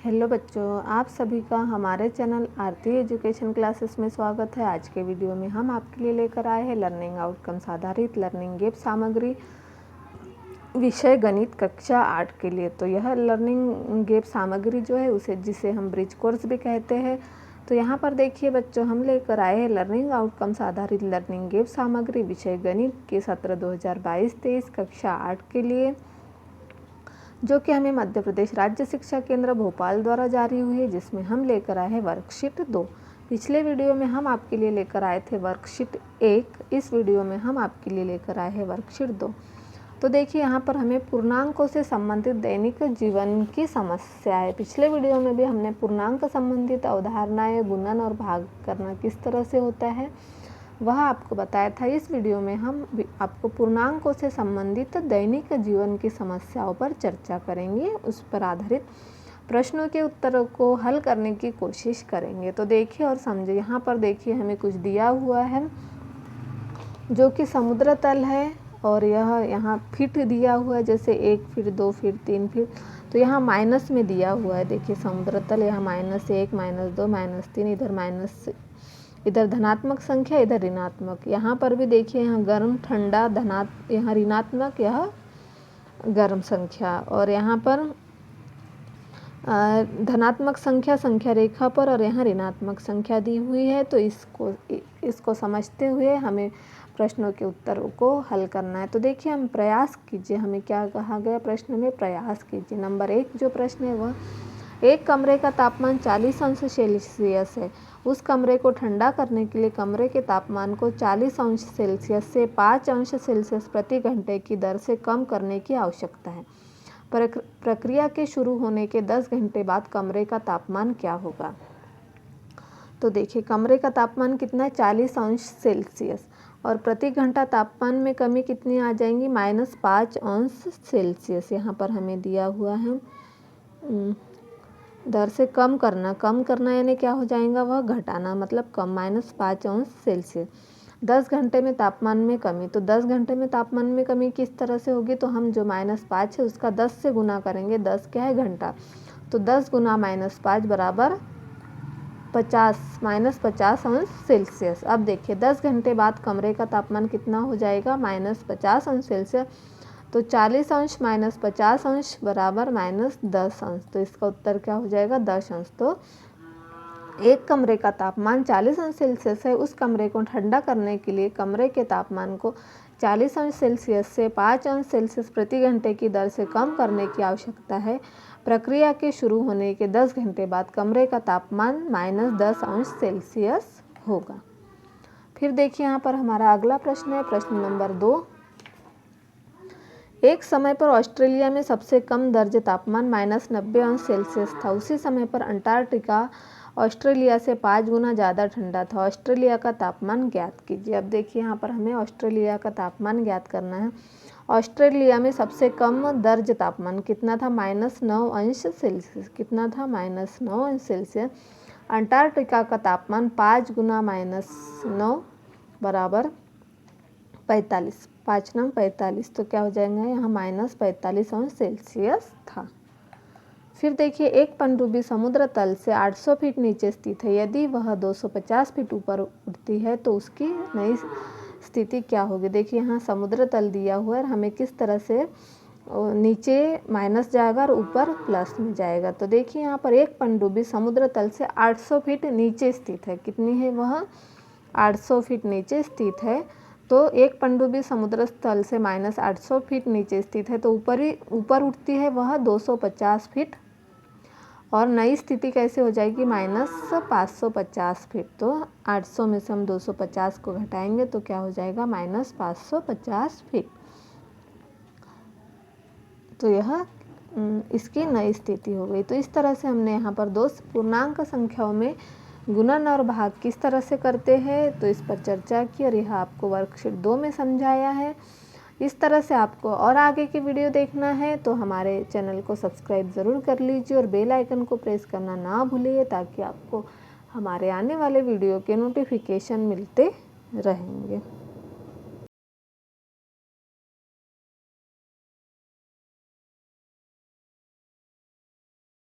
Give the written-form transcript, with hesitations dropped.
Hello बच्चों, आप सभी का हमारे चैनल आरती एजुकेशन क्लासेस में स्वागत है। आज के वीडियो में हम आपके लिए लेकर आए हैं लर्निंग आउटकम्स आधारित लर्निंग गेप सामग्री विषय गणित कक्षा 8 के लिए। तो यह लर्निंग गेप सामग्री जो है जिसे हम ब्रिज कोर्स भी कहते हैं। तो यहाँ पर देखिए बच्चों, हम लेकर आए हैं लर्निंग आउटकम्स आधारित लर्निंग गेप सामग्री विषय गणित के सत्र 2022-23 कक्षा 8 के लिए, जो कि हमें मध्य प्रदेश राज्य शिक्षा केंद्र भोपाल द्वारा जारी हुई है, जिसमें हम लेकर आए हैं वर्कशीट 2। पिछले वीडियो में हम आपके लिए लेकर आए थे वर्कशीट 1, इस वीडियो में हम आपके लिए लेकर आए हैं वर्कशीट 2। तो देखिए यहाँ पर हमें पूर्णांकों से संबंधित दैनिक जीवन की समस्या है। पिछले वीडियो में भी हमने पूर्णांक संबंधित अवधारणाएं, गुणन और भाग करना किस तरह से होता है वह आपको बताया था। इस वीडियो में हम आपको पूर्णांकों से संबंधित दैनिक जीवन की समस्याओं पर चर्चा करेंगे, उस पर आधारित प्रश्नों के उत्तरों को हल करने की कोशिश करेंगे। तो देखिए और समझिए, यहाँ पर देखिए हमें कुछ दिया हुआ है जो कि समुद्र तल है, और यह यहाँ फीट दिया हुआ है, जैसे 1 फीट, 2 फीट, 3 फीट। तो यहाँ माइनस में दिया हुआ है, देखिए समुद्र तल, यहाँ -1, -2, -3, इधर धनात्मक संख्या, इधर ऋणात्मक। यहाँ पर भी देखिए, यहाँ गर्म ठंडा यहाँ ऋणात्मक, यह गर्म संख्या, और यहाँ पर धनात्मक संख्या रेखा पर, और यहाँ ऋणात्मक संख्या दी हुई है। तो इसको समझते हुए हमें प्रश्नों के उत्तरों को हल करना है। तो देखिए, हम प्रयास कीजिए, हमें क्या कहा गया प्रश्न में, प्रयास कीजिए। नंबर 1 जो प्रश्न है वह, एक कमरे का तापमान 40 अंश सेल्सियस है। उस कमरे को ठंडा करने के लिए कमरे के तापमान को 40 अंश सेल्सियस से 5 अंश सेल्सियस प्रति घंटे की दर से कम करने की आवश्यकता है। प्रक्रिया के शुरू होने के 10 घंटे बाद कमरे का तापमान क्या होगा। तो देखिए, कमरे का तापमान कितना है, 40 अंश सेल्सियस, और प्रति घंटा तापमान में कमी कितनी आ जाएंगी, -5 अंश सेल्सियस। यहाँ पर हमें दिया हुआ है दर से कम करना यानी क्या हो जाएगा, वह घटाना, मतलब कम, -5 अंश सेल्सियस। 10 घंटे में तापमान में कमी, तो 10 घंटे में तापमान में कमी किस तरह से होगी, तो हम जो -5 है उसका 10 से गुना करेंगे। 10 क्या है, घंटा, तो 10 गुना -5 बराबर 50, -50 अंश सेल्सियस। अब देखिए 10 घंटे बाद कमरे का तापमान कितना हो जाएगा, -50 अंश सेल्सियस। तो 40 अंश -50 अंश बराबर -10 अंश। तो इसका उत्तर क्या हो जाएगा, 10 अंश। तो एक कमरे का तापमान 40 अंश सेल्सियस है, उस कमरे को ठंडा करने के लिए कमरे के तापमान को 40 अंश सेल्सियस से 5 अंश सेल्सियस प्रति घंटे की दर से कम करने की आवश्यकता है। प्रक्रिया के शुरू होने के 10 घंटे बाद कमरे का तापमान -10 अंश सेल्सियस होगा। फिर देखिए, यहाँ पर हमारा अगला प्रश्न है, प्रश्न नंबर 2। एक समय पर ऑस्ट्रेलिया में सबसे कम दर्ज तापमान -90 अंश सेल्सियस था। उसी समय पर अंटार्कटिका ऑस्ट्रेलिया से 5 गुना ज़्यादा ठंडा था। ऑस्ट्रेलिया का तापमान ज्ञात कीजिए। अब देखिए, यहाँ पर हमें ऑस्ट्रेलिया का तापमान ज्ञात करना है। ऑस्ट्रेलिया में सबसे कम दर्ज तापमान कितना था, -9 अंश सेल्सियस। कितना था, -9 अंश सेल्सियस। अंटार्कटिका का तापमान 5 गुना -9 बराबर 45, 5 9 45। तो क्या हो जाएगा, यहाँ -45 अंश सेल्सियस था। फिर देखिए, एक पनडुब्बी समुद्र तल से 800 फीट नीचे स्थित है। यदि वह 250 फीट ऊपर उठती है तो उसकी नई स्थिति क्या होगी। देखिए, यहाँ समुद्र तल दिया हुआ है, हमें किस तरह से नीचे माइनस जाएगा और ऊपर प्लस में जाएगा। तो देखिए, यहाँ पर एक पनडुब्बी समुद्र तल से 800 फीट नीचे स्थित है। कितनी है, वह 800 फीट नीचे स्थित है। तो एक पनडुब्बी समुद्र तल से -800 फीट नीचे स्थित है, तो ऊपर उठती है वह 250 फीट, और नई स्थिति कैसे हो जाएगी, -550 फीट। तो 800 में से हम 250 को घटाएंगे तो क्या हो जाएगा, -550 फीट। तो यह इसकी नई स्थिति हो गई। तो इस तरह से हमने यहाँ पर दो पूर्णांक संख्याओं में गुणन और भाग किस तरह से करते हैं, तो इस पर चर्चा की, और यह आपको वर्कशीट 2 में समझाया है। इस तरह से आपको और आगे की वीडियो देखना है तो हमारे चैनल को सब्सक्राइब ज़रूर कर लीजिए, और बेल आइकन को प्रेस करना ना भूलिए, ताकि आपको हमारे आने वाले वीडियो के नोटिफिकेशन मिलते रहेंगे।